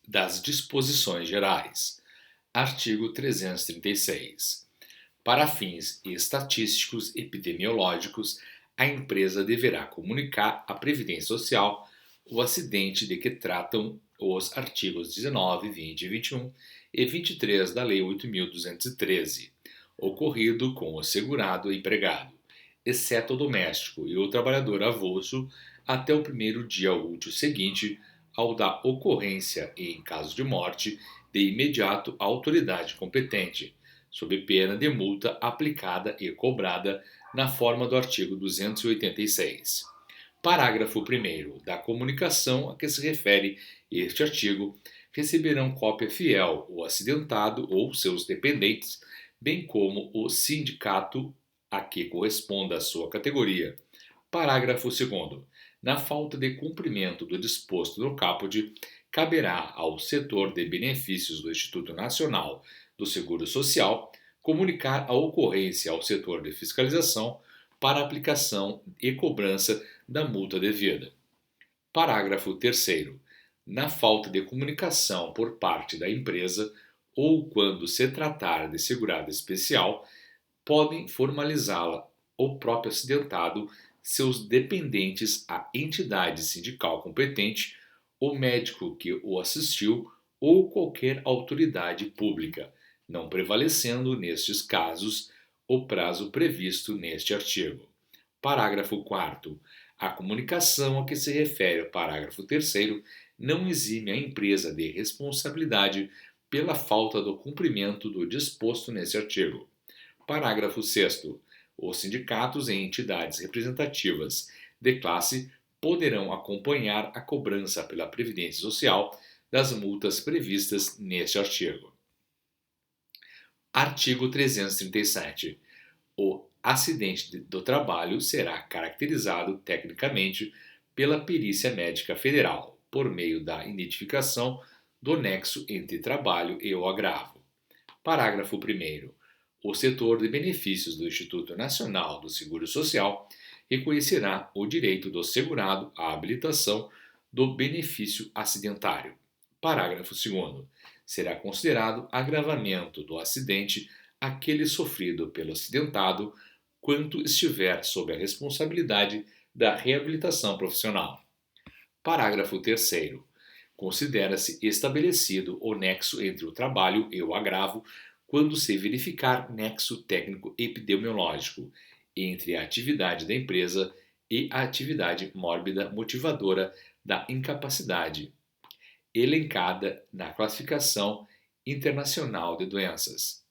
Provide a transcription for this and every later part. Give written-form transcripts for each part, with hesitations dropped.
das disposições gerais. Artigo 336. Para fins estatísticos epidemiológicos, a empresa deverá comunicar à Previdência Social o acidente de que tratam os artigos 19, 20, 21 e 23 da Lei 8.213, ocorrido com o segurado empregado, exceto o doméstico e o trabalhador avulso, até o primeiro dia útil seguinte ao da ocorrência e, em caso de morte, de imediato à autoridade competente, sob pena de multa aplicada e cobrada na forma do artigo 286. Parágrafo 1º. Da comunicação a que se refere este artigo, receberão cópia fiel o acidentado ou seus dependentes, bem como o sindicato a que corresponda a sua categoria. Parágrafo 2º. Na falta de cumprimento do disposto no caput, caberá ao setor de benefícios do Instituto Nacional do Seguro Social comunicar a ocorrência ao setor de fiscalização para aplicação e cobrança da multa devida. Parágrafo 3º. Na falta de comunicação por parte da empresa ou quando se tratar de segurado especial, podem formalizá-la o próprio acidentado, seus dependentes, a entidade sindical competente, o médico que o assistiu ou qualquer autoridade pública, não prevalecendo, nestes casos, o prazo previsto neste artigo. Parágrafo 4º. A comunicação a que se refere o parágrafo 3º não exime a empresa de responsabilidade pela falta do cumprimento do disposto nesse artigo. Parágrafo 6º. Os sindicatos e entidades representativas de classe poderão acompanhar a cobrança pela Previdência Social das multas previstas neste artigo. Artigo 337. O acidente do trabalho será caracterizado tecnicamente pela Perícia Médica Federal, por meio da identificação do nexo entre trabalho e o agravo. Parágrafo 1º. O setor de benefícios do Instituto Nacional do Seguro Social reconhecerá o direito do segurado à habilitação do benefício acidentário. Parágrafo 2º. Será considerado agravamento do acidente aquele sofrido pelo acidentado quanto estiver sob a responsabilidade da reabilitação profissional. Parágrafo 3º. Considera-se estabelecido o nexo entre o trabalho e o agravo quando se verificar nexo técnico-epidemiológico entre a atividade da empresa e a atividade mórbida motivadora da incapacidade, elencada na Classificação Internacional de Doenças,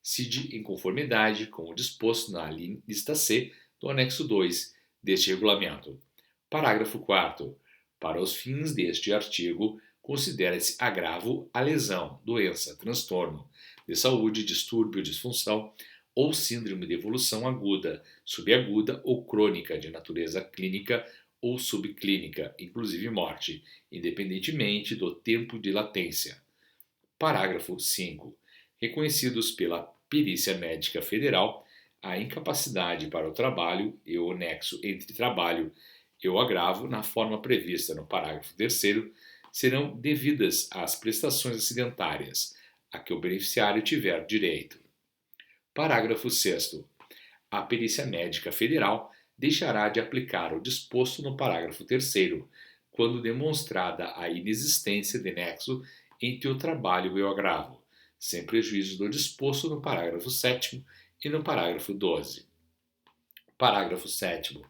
CID, em conformidade com o disposto na lista C do anexo 2 deste regulamento. Parágrafo 4º. Para os fins deste artigo, considera-se agravo a lesão, doença, transtorno de saúde, distúrbio, disfunção ou síndrome de evolução aguda, subaguda ou crônica de natureza clínica ou subclínica, inclusive morte, independentemente do tempo de latência. Parágrafo 5º. Reconhecidos pela Perícia Médica Federal, a incapacidade para o trabalho e o nexo entre trabalho e o agravo, na forma prevista no parágrafo 3º, serão devidas às prestações acidentárias a que o beneficiário tiver direito. Parágrafo 6º. A Perícia Médica Federal deixará de aplicar o disposto no parágrafo 3º, quando demonstrada a inexistência de nexo entre o trabalho e o agravo, sem prejuízo do disposto no parágrafo 7º e no parágrafo 12. Parágrafo 7º.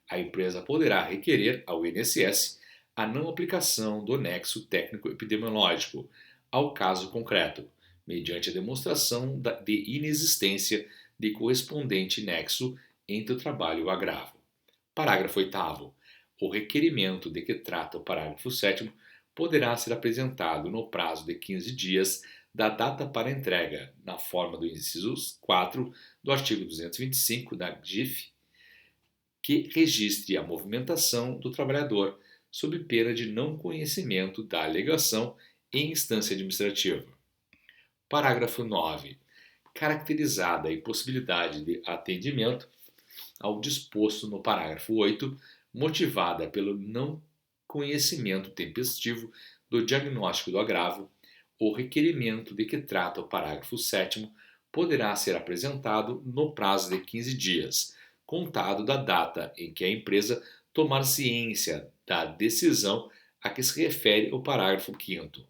A empresa poderá requerer ao INSS a não aplicação do nexo técnico-epidemiológico ao caso concreto, mediante a demonstração de inexistência de correspondente nexo entre o trabalho e o agravo. Parágrafo 8º. O requerimento de que trata o parágrafo 7º poderá ser apresentado no prazo de 15 dias da data para entrega, na forma do inciso 4 do artigo 225 da GIF, que registre a movimentação do trabalhador, sob pena de não conhecimento da alegação em instância administrativa. Parágrafo 9. Caracterizada a impossibilidade de atendimento ao disposto no parágrafo 8, motivada pelo não conhecimento tempestivo do diagnóstico do agravo, o requerimento de que trata o parágrafo 7º poderá ser apresentado no prazo de 15 dias, contado da data em que a empresa tomar ciência da decisão a que se refere o parágrafo 5º.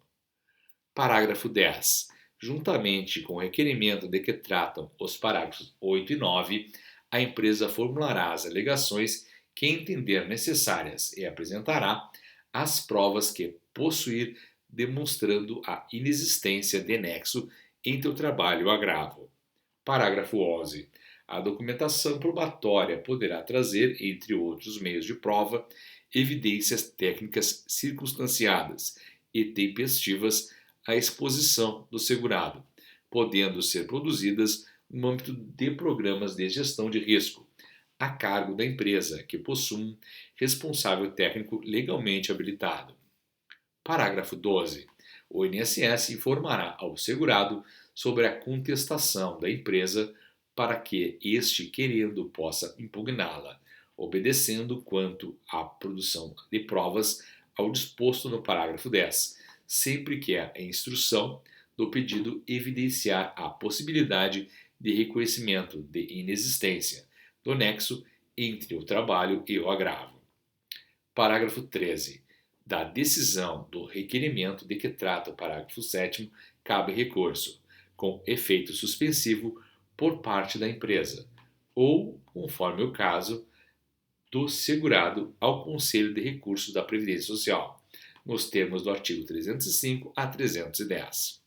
Parágrafo 10. Juntamente com o requerimento de que tratam os parágrafos 8 e 9, a empresa formulará as alegações que entender necessárias e apresentará as provas que possuir, demonstrando a inexistência de nexo entre o trabalho e o agravo. Parágrafo 11. A documentação probatória poderá trazer, entre outros meios de prova, evidências técnicas circunstanciadas e tempestivas à exposição do segurado, podendo ser produzidas no âmbito de programas de gestão de risco, a cargo da empresa que possui um responsável técnico legalmente habilitado. Parágrafo 12. O INSS informará ao segurado sobre a contestação da empresa para que este, querendo, possa impugná-la, obedecendo quanto à produção de provas ao disposto no parágrafo 10, sempre que a instrução do pedido evidenciar a possibilidade de reconhecimento de inexistência do nexo entre o trabalho e o agravo. Parágrafo 13. Da decisão do requerimento de que trata o parágrafo 7º, cabe recurso, com efeito suspensivo por parte da empresa, ou, conforme o caso, do segurado ao Conselho de Recursos da Previdência Social, nos termos do artigo 305 a 310.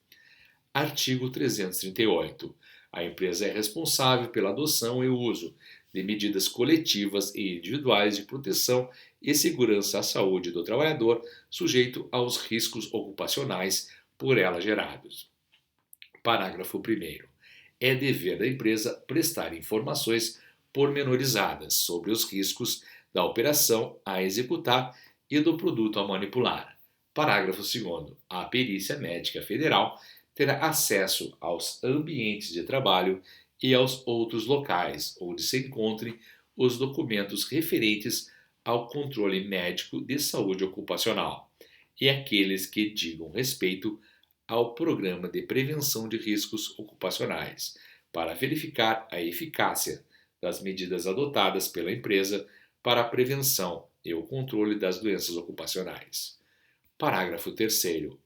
Artigo 338. A empresa é responsável pela adoção e uso de medidas coletivas e individuais de proteção e segurança à saúde do trabalhador sujeito aos riscos ocupacionais por ela gerados. Parágrafo 1º. É dever da empresa prestar informações pormenorizadas sobre os riscos da operação a executar e do produto a manipular. Parágrafo 2º. A Perícia Médica Federal terá acesso aos ambientes de trabalho e aos outros locais onde se encontrem os documentos referentes ao controle médico de saúde ocupacional e aqueles que digam respeito ao Programa de Prevenção de Riscos Ocupacionais, para verificar a eficácia das medidas adotadas pela empresa para a prevenção e o controle das doenças ocupacionais. Parágrafo 3º.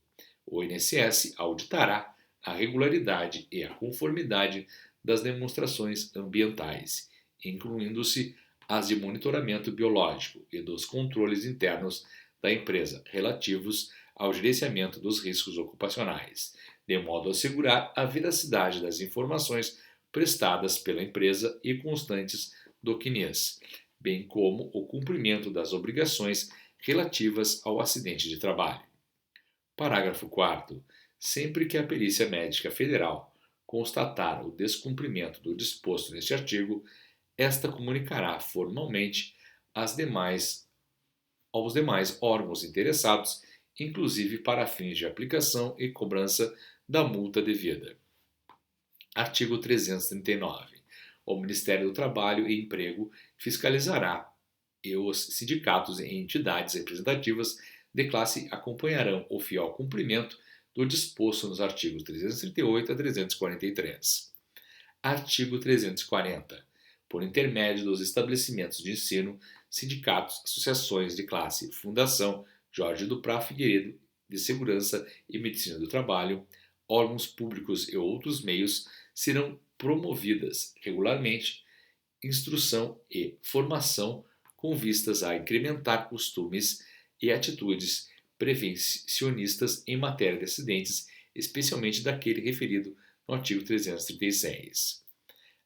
O INSS auditará a regularidade e a conformidade das demonstrações ambientais, incluindo-se as de monitoramento biológico e dos controles internos da empresa relativos ao gerenciamento dos riscos ocupacionais, de modo a assegurar a veracidade das informações prestadas pela empresa e constantes do CNIS, bem como o cumprimento das obrigações relativas ao acidente de trabalho. Parágrafo 4º. Sempre que a Perícia Médica Federal constatar o descumprimento do disposto neste artigo, esta comunicará formalmente aos demais órgãos interessados, inclusive para fins de aplicação e cobrança da multa devida. Artigo 339. O Ministério do Trabalho e Emprego fiscalizará e os sindicatos e entidades representativas de classe acompanharão o fiel cumprimento do disposto nos artigos 338 a 343. Artigo 340. Por intermédio dos estabelecimentos de ensino, sindicatos, associações de classe, Fundação Jorge Duprá Figueiredo de Segurança e Medicina do Trabalho, órgãos públicos e outros meios serão promovidas regularmente instrução e formação com vistas a incrementar costumes e atitudes prevencionistas em matéria de acidentes, especialmente daquele referido no artigo 336.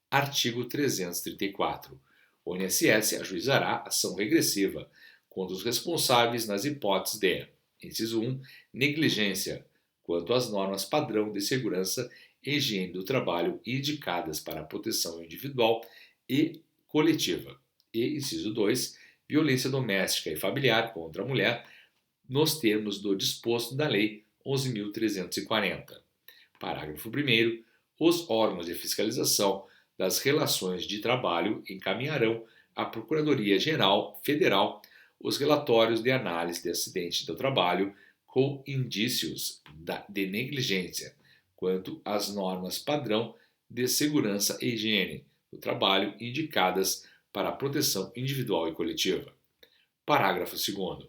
Artigo 334. O INSS ajuizará ação regressiva contra os responsáveis nas hipóteses de: inciso 1, negligência quanto às normas padrão de segurança e higiene do trabalho indicadas para a proteção individual e coletiva. E, inciso 2, violência doméstica e familiar contra a mulher, nos termos do disposto da Lei 11.340. Parágrafo 1º. Os órgãos de fiscalização das relações de trabalho encaminharão à Procuradoria-Geral Federal os relatórios de análise de acidente do trabalho ou indícios de negligência quanto às normas padrão de segurança e higiene do trabalho indicadas para a proteção individual e coletiva. Parágrafo 2º.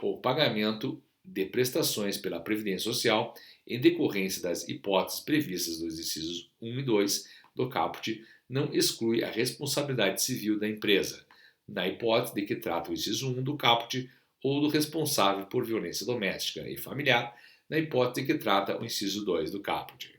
O pagamento de prestações pela Previdência Social em decorrência das hipóteses previstas nos incisos 1 e 2 do caput não exclui a responsabilidade civil da empresa, na hipótese de que trata o inciso 1 do caput ou do responsável por violência doméstica e familiar, na hipótese de que trata o inciso 2 do caput.